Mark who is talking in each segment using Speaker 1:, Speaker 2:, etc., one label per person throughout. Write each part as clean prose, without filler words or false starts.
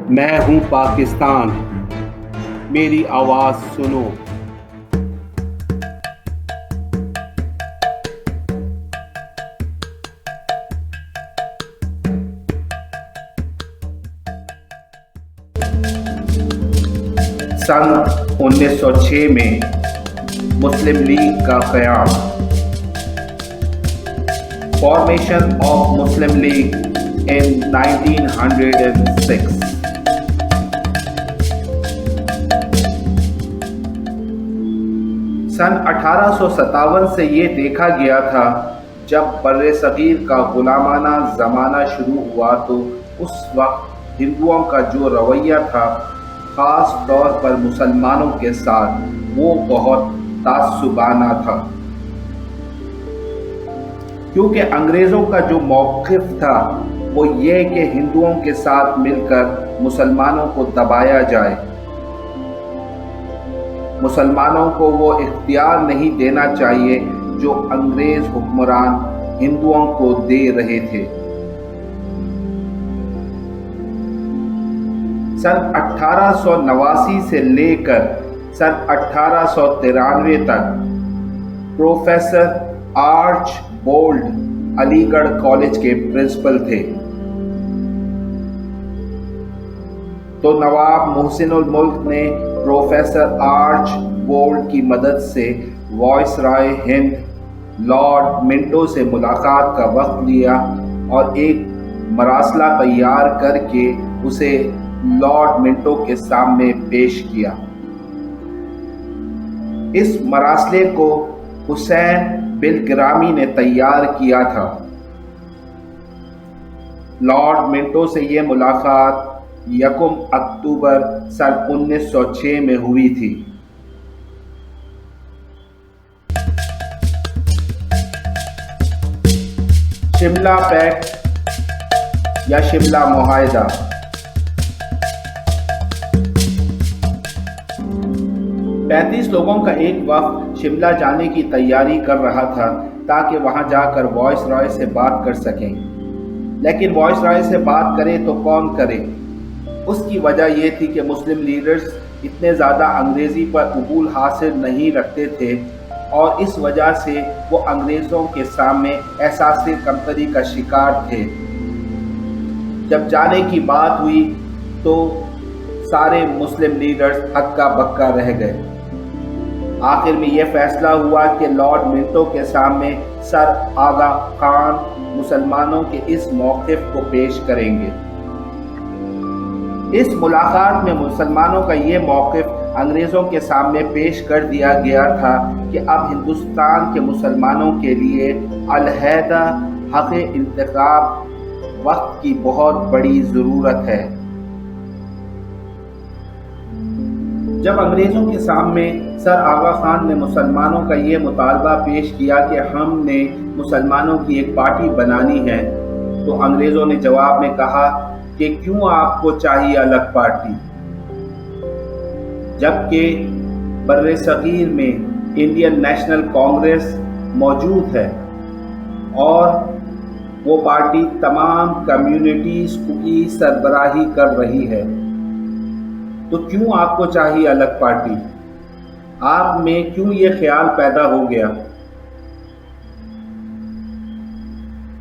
Speaker 1: میں ہوں پاکستان، میری آواز سنو۔ سن 1906 میں مسلم لیگ کا قیام، formation of Muslim league in 1906۔ سن 1857 سے یہ دیکھا گیا تھا جب بر صغیر کا غلامانہ زمانہ شروع ہوا تو اس وقت ہندوؤں کا جو رویہ تھا خاص طور پر مسلمانوں کے ساتھ وہ بہت تعصبانہ تھا، کیونکہ انگریزوں کا جو موقف تھا وہ یہ کہ ہندوؤں کے ساتھ مل کر مسلمانوں کو دبایا جائے، مسلمانوں کو وہ اختیار نہیں دینا چاہیے جو انگریز حکمران ہندوؤں کو دے رہے تھے۔ سن 1889 سے لے کر سن 1893 تک پروفیسر آرچ بولڈ علی گڑھ کالج کے پرنسپل تھے، تو نواب محسن الملک نے پروفیسر آرچ بولڈ کی مدد سے وائس رائے ہند لارڈ منٹو سے ملاقات کا وقت لیا اور ایک مراسلہ تیار کر کے اسے لارڈ منٹو کے سامنے پیش کیا۔ اس مراسلے کو حسین بل گرامی نے تیار کیا تھا۔ لارڈ منٹو سے یہ ملاقات 1 اکتوبر سن 1906 میں ہوئی تھی۔ شملہ پیکٹ یا شملہ معاہدہ۔ 35 لوگوں کا ایک وفد شملہ جانے کی تیاری کر رہا تھا تاکہ وہاں جا کر وائس رائے سے بات کر سکیں، لیکن وائس رائے سے بات کرے تو کون کرے؟ اس کی وجہ یہ تھی کہ مسلم لیڈرز اتنے زیادہ انگریزی پر قبول حاصل نہیں رکھتے تھے اور اس وجہ سے وہ انگریزوں کے سامنے احساس کمتری کا شکار تھے۔ جب جانے کی بات ہوئی تو سارے مسلم لیڈرز ہکا بکا رہ گئے۔ آخر میں یہ فیصلہ ہوا کہ لارڈ منٹو کے سامنے سر آغا خان مسلمانوں کے اس موقف کو پیش کریں گے۔ اس ملاقات میں مسلمانوں کا یہ موقف انگریزوں کے سامنے پیش کر دیا گیا تھا کہ اب ہندوستان کے مسلمانوں کے لیے علیحدہ حق انتخاب وقت کی بہت بڑی ضرورت ہے۔ جب انگریزوں کے سامنے سر آغا خان نے مسلمانوں کا یہ مطالبہ پیش کیا کہ ہم نے مسلمانوں کی ایک پارٹی بنانی ہے، تو انگریزوں نے جواب میں کہا کہ کیوں آپ کو چاہیے الگ پارٹی، جبکہ بر صغیر میں انڈین نیشنل کانگریس موجود ہے اور وہ پارٹی تمام کمیونٹیز کی سربراہی کر رہی ہے، تو کیوں آپ کو چاہیے الگ پارٹی؟ آپ میں کیوں یہ خیال پیدا ہو گیا؟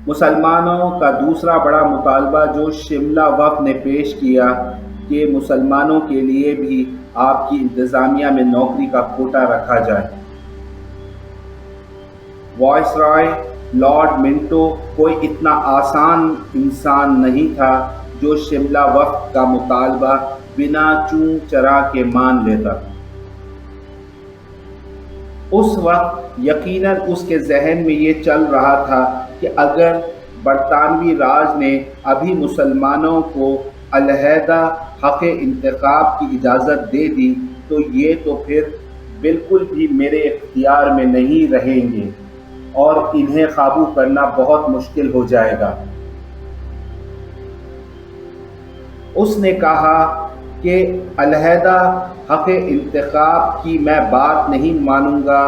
Speaker 1: مسلمانوں کا دوسرا بڑا مطالبہ جو شملہ وفد نے پیش کیا کہ مسلمانوں کے لیے بھی آپ کی انتظامیہ میں نوکری کا کوٹا رکھا جائے۔ وائس رائے لارڈ منٹو کوئی اتنا آسان انسان نہیں تھا جو شملہ وفد کا مطالبہ بنا چوں چرا کے مان لیتا۔ اس وقت یقیناً اس کے ذہن میں یہ چل رہا تھا کہ اگر برطانوی راج نے ابھی مسلمانوں کو علیحدہ حق انتخاب کی اجازت دے دی تو یہ تو پھر بالکل بھی میرے اختیار میں نہیں رہیں گے اور انہیں قابو کرنا بہت مشکل ہو جائے گا۔ اس نے کہا کہ علیحدہ حق انتخاب کی میں بات نہیں مانوں گا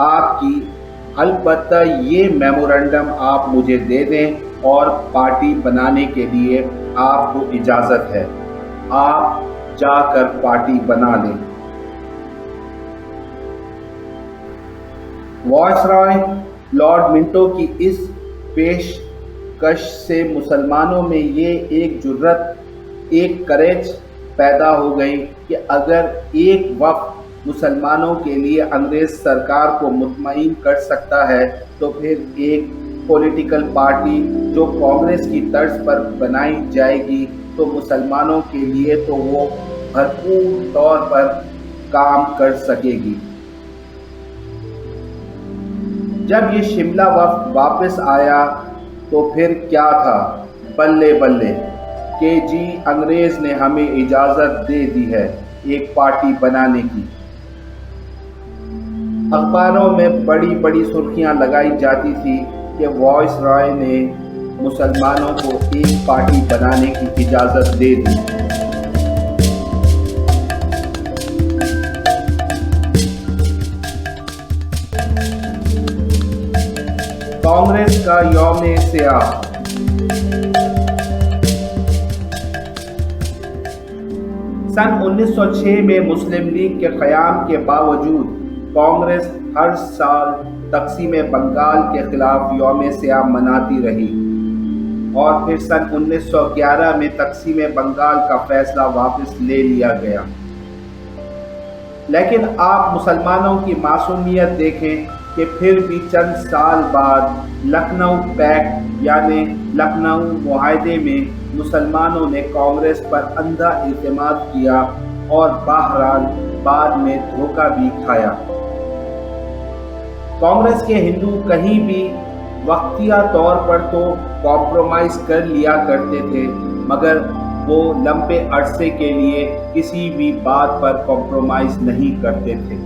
Speaker 1: آپ کی، البتہ یہ میمورنڈم آپ مجھے دے دیں اور پارٹی بنانے کے لیے آپ کو اجازت ہے۔ آپ جا کر پارٹی بنا لیں۔ وائس رائے لارڈ منٹو کی اس پیشکش سے مسلمانوں میں یہ ایک جرأت، ایک کریج پیدا ہو گئی کہ اگر ایک وفد مسلمانوں کے لیے انگریز سرکار کو مطمئن کر سکتا ہے تو پھر ایک پولیٹیکل پارٹی جو کانگریس کی طرز پر بنائی جائے گی تو مسلمانوں کے لیے تو وہ بھرپور طور پر کام کر سکے گی۔ جب یہ شملہ وفد واپس آیا تو پھر کیا تھا، بلے بلے کہ جی انگریز نے ہمیں اجازت دے دی ہے ایک پارٹی بنانے کی۔ اخباروں میں بڑی بڑی سرخیاں لگائی جاتی تھی کہ وائس رائے نے مسلمانوں کو ایک پارٹی بنانے کی اجازت دے دی۔ کانگریس کا یوم سیاہ۔ سن 1906 میں مسلم لیگ کے قیام کے باوجود کانگریس ہر سال تقسیم بنگال کے خلاف یوم سیاہ مناتی رہی اور پھر سن 1911 میں تقسیم بنگال کا فیصلہ واپس لے لیا گیا۔ لیکن آپ مسلمانوں کی معصومیت دیکھیں کہ پھر بھی چند سال بعد لکھنؤ پیکٹ یعنی لکھنؤ معاہدے میں مسلمانوں نے کانگریس پر اندھا اعتماد کیا اور بہرحال بعد میں دھوکہ بھی کھایا۔ کانگریس کے ہندو کہیں بھی وقتیہ طور پر تو کمپرومائز کر لیا کرتے تھے مگر وہ لمبے عرصے کے لیے کسی بھی بات پر کمپرومائز نہیں کرتے تھے۔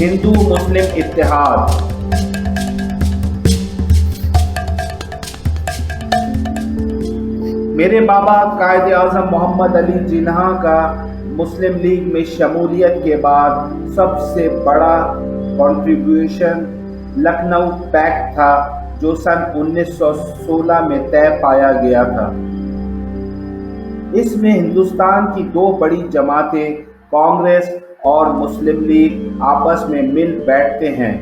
Speaker 1: ہندو مسلم اتحاد۔ میرے بابا قائد اعظم محمد علی جناح کا مسلم لیگ میں شمولیت کے بعد سب سے بڑا کنٹریبیوشن لکھنؤ پیکٹ تھا جو سن 1916 میں طے پایا گیا تھا۔ اس میں ہندوستان کی دو بڑی جماعتیں کانگریس اور مسلم لیگ آپس میں مل بیٹھتے ہیں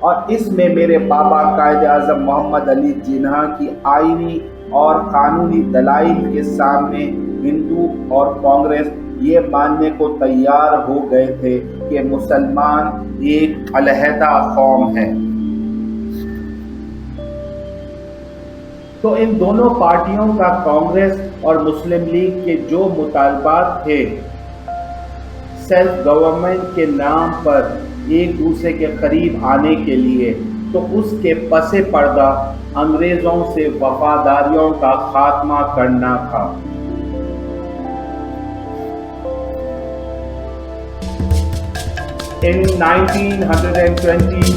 Speaker 1: اور اس میں میرے بابا قائد اعظم محمد علی جناح کی آئینی اور قانونی دلائل کے سامنے ہندو اور کانگریس یہ ماننے کو تیار ہو گئے تھے کہ مسلمان ایک علیحدہ قوم ہے۔ تو ان دونوں پارٹیوں کا کانگریس اور مسلم لیگ کے جو مطالبات تھے سیلف گورنمنٹ کے نام پر ایک دوسرے کے قریب آنے کے لیے، تو اس کے پس پردہ انگریزوں سے وفاداریوں کا خاتمہ کرنا تھا۔ In 1920,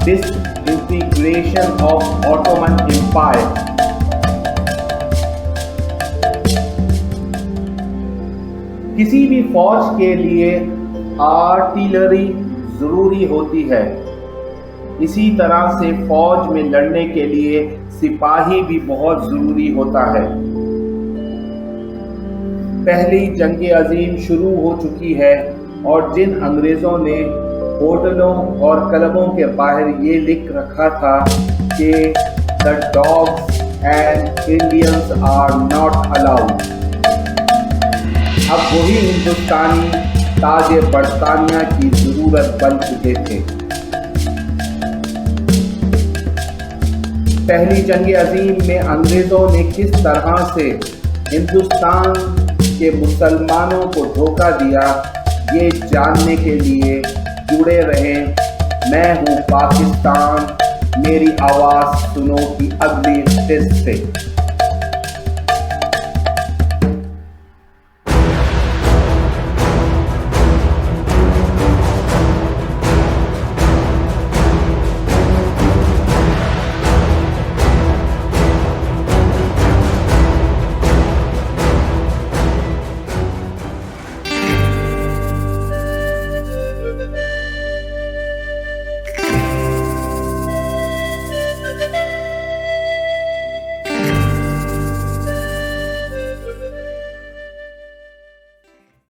Speaker 1: disintegration of Ottoman Empire. کسی بھی فوج کے لیے آرٹلری ضروری ہوتی ہے، اسی طرح سے فوج میں لڑنے کے لیے سپاہی بھی بہت ضروری ہوتا ہے۔ پہلی جنگ عظیم شروع ہو چکی ہے اور جن انگریزوں نے ہوٹلوں اور کلبوں کے باہر یہ لکھ رکھا تھا کہ "The dogs and Indians are not allowed"، اب وہی ہندوستانی تاج برطانیہ کی ضرورت بن چکے تھے۔ پہلی جنگ عظیم میں انگریزوں نے کس طرح سے ہندوستان کے مسلمانوں کو دھوکہ دیا، یہ جاننے کے لیے جڑے رہیں میں ہوں پاکستان، میری آواز سنو کی اگلی قسط سے۔